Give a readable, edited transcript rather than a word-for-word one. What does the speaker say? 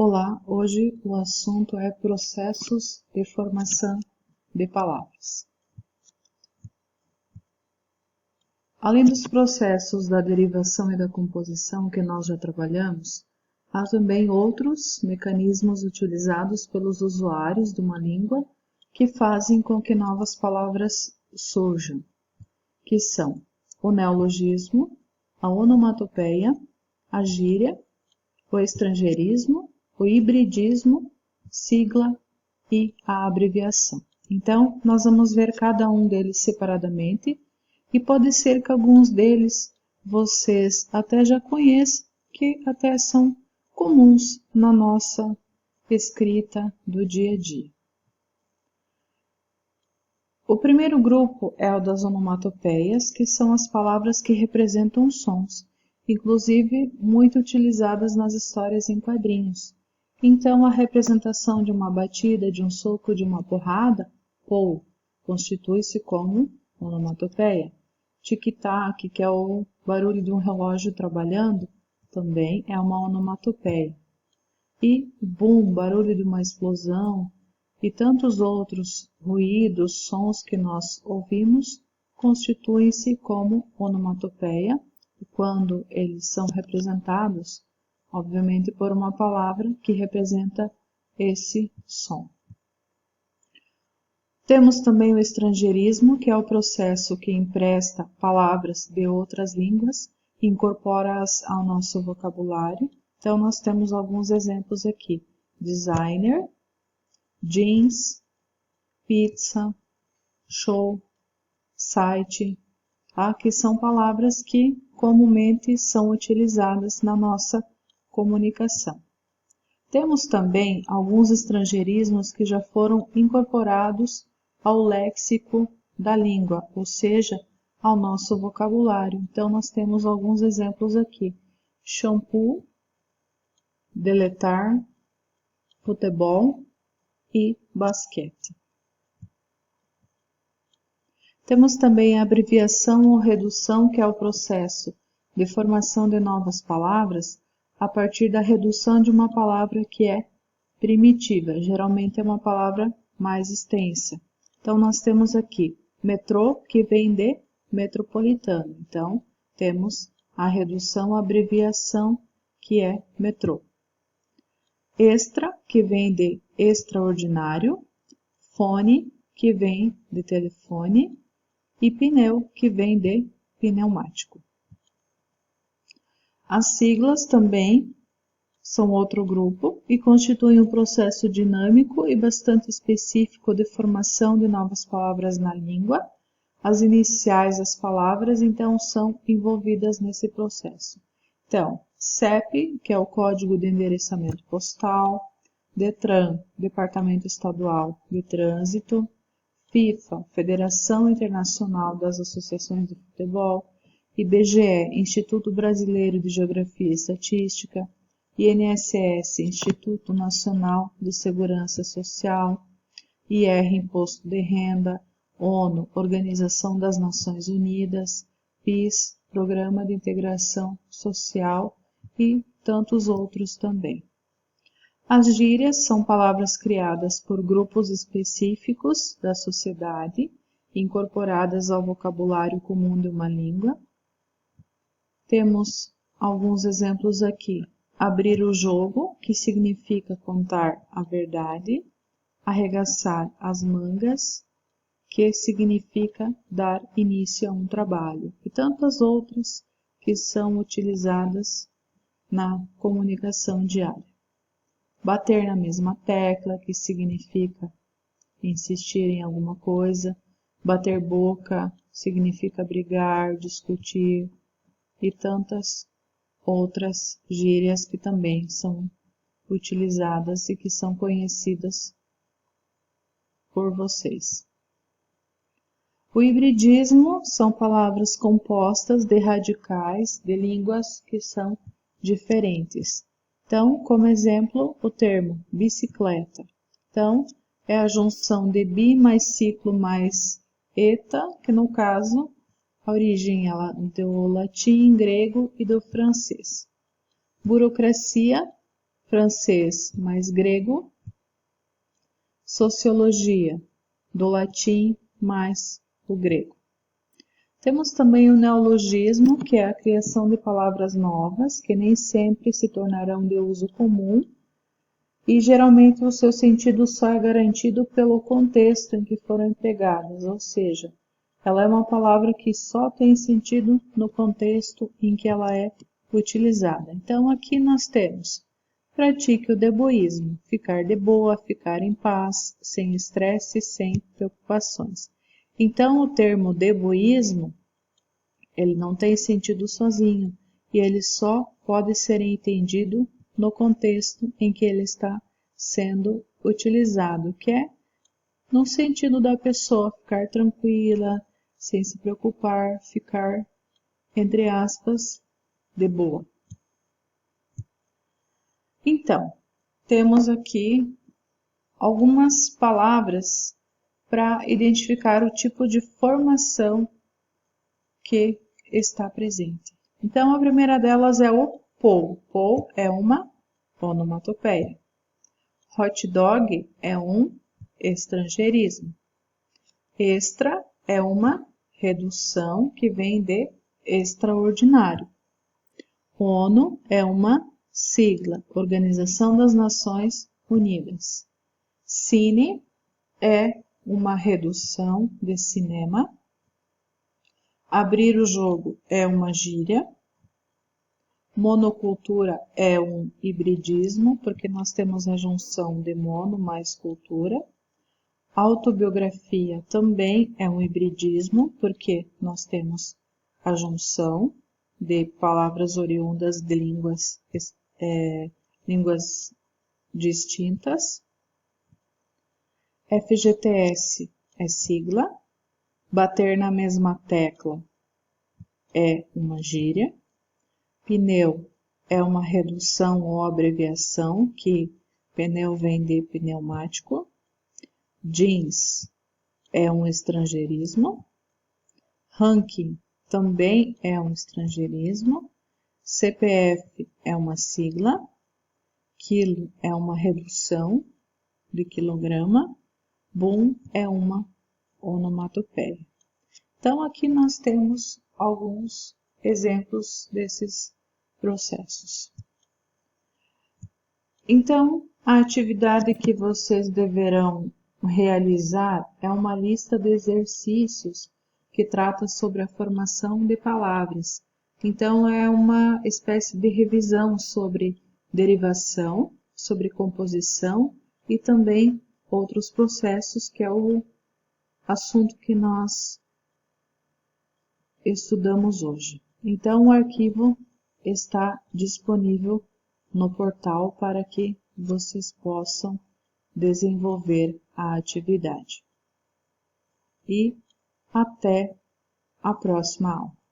Olá, hoje o assunto é processos de formação de palavras. Além dos processos da derivação e da composição que nós já trabalhamos, há também outros mecanismos utilizados pelos usuários de uma língua que fazem com que novas palavras surjam, que são o neologismo, a onomatopeia, a gíria, o estrangeirismo, o hibridismo, sigla e a abreviação. Então, nós vamos ver cada um deles separadamente e pode ser que alguns deles vocês até já conheçam, que até são comuns na nossa escrita do dia a dia. O primeiro grupo é o das onomatopeias, que são as palavras que representam sons, inclusive muito utilizadas nas histórias em quadrinhos. Então, a representação de uma batida, de um soco, de uma porrada, ou, constitui-se como onomatopeia. Tic-tac, que é o barulho de um relógio trabalhando, também é uma onomatopeia. E boom, barulho de uma explosão, e tantos outros ruídos, sons que nós ouvimos, constituem-se como onomatopeia, quando eles são representados, obviamente, por uma palavra que representa esse som. Temos também o estrangeirismo, que é o processo que empresta palavras de outras línguas e incorpora-as ao nosso vocabulário. Então, nós temos alguns exemplos aqui: designer, jeans, pizza, show, site, que são palavras que comumente são utilizadas na nossa comunicação. Temos também alguns estrangeirismos que já foram incorporados ao léxico da língua, ou seja, ao nosso vocabulário. Então, nós temos alguns exemplos aqui: shampoo, deletar, futebol e basquete. Temos também a abreviação ou redução, que é o processo de formação de novas palavras a partir da redução de uma palavra que é primitiva. Geralmente é uma palavra mais extensa. Então, nós temos aqui metrô, que vem de metropolitano. Então, temos a redução, a abreviação, que é metrô. Extra, que vem de extraordinário. Fone, que vem de telefone. E pneu, que vem de pneumático. As siglas também são outro grupo e constituem um processo dinâmico e bastante específico de formação de novas palavras na língua. As iniciais das palavras, então, são envolvidas nesse processo. Então, CEP, que é o Código de Endereçamento Postal, DETRAN, Departamento Estadual de Trânsito, FIFA, Federação Internacional das Associações de Futebol, IBGE, Instituto Brasileiro de Geografia e Estatística, INSS, Instituto Nacional de Segurança Social, IR, Imposto de Renda, ONU, Organização das Nações Unidas, PIS, Programa de Integração Social e tantos outros também. As gírias são palavras criadas por grupos específicos da sociedade, incorporadas ao vocabulário comum de uma língua. Temos alguns exemplos aqui: abrir o jogo, que significa contar a verdade; arregaçar as mangas, que significa dar início a um trabalho, e tantas outras que são utilizadas na comunicação diária. Bater na mesma tecla, que significa insistir em alguma coisa. Bater boca significa brigar, discutir, e tantas outras gírias que também são utilizadas e que são conhecidas por vocês. O hibridismo são palavras compostas de radicais de línguas que são diferentes. Então, como exemplo, o termo bicicleta. Então, é a junção de bi mais ciclo mais eta, que no caso, a origem ela do latim, grego e do francês. Burocracia, francês mais grego, sociologia, do latim mais o grego. Temos também o neologismo, que é a criação de palavras novas, que nem sempre se tornarão de uso comum, e geralmente o seu sentido só é garantido pelo contexto em que foram empregadas, ou seja, ela é uma palavra que só tem sentido no contexto em que ela é utilizada. Então aqui nós temos: pratique o deboísmo, ficar de boa, ficar em paz, sem estresse, sem preocupações. Então o termo deboísmo, ele não tem sentido sozinho, e ele só pode ser entendido no contexto em que ele está sendo utilizado, que é no sentido da pessoa ficar tranquila, sem se preocupar, ficar, entre aspas, de boa. Então, temos aqui algumas palavras para identificar o tipo de formação que está presente. Então, a primeira delas é o pou. Pou é uma onomatopeia. Hot dog é um estrangeirismo. Extra é uma redução que vem de extraordinário. ONU é uma sigla, Organização das Nações Unidas. Cine é uma redução de cinema. Abrir o jogo é uma gíria. Monocultura é um hibridismo, porque nós temos a junção de mono mais cultura. Autobiografia também é um hibridismo, porque nós temos a junção de palavras oriundas de línguas distintas. FGTS é sigla. Bater na mesma tecla é uma gíria. Pneu é uma redução ou abreviação, que pneu vem de pneumático. Jeans é um estrangeirismo. Ranking também é um estrangeirismo. CPF é uma sigla. Quilo é uma redução de quilograma. Boom é uma onomatopeia. Então, aqui nós temos alguns exemplos desses processos. Então, a atividade que vocês deverão realizar é uma lista de exercícios que trata sobre a formação de palavras. Então, é uma espécie de revisão sobre derivação, sobre composição e também outros processos, que é o assunto que nós estudamos hoje. Então, o arquivo está disponível no portal para que vocês possam desenvolver a atividade. E até a próxima aula.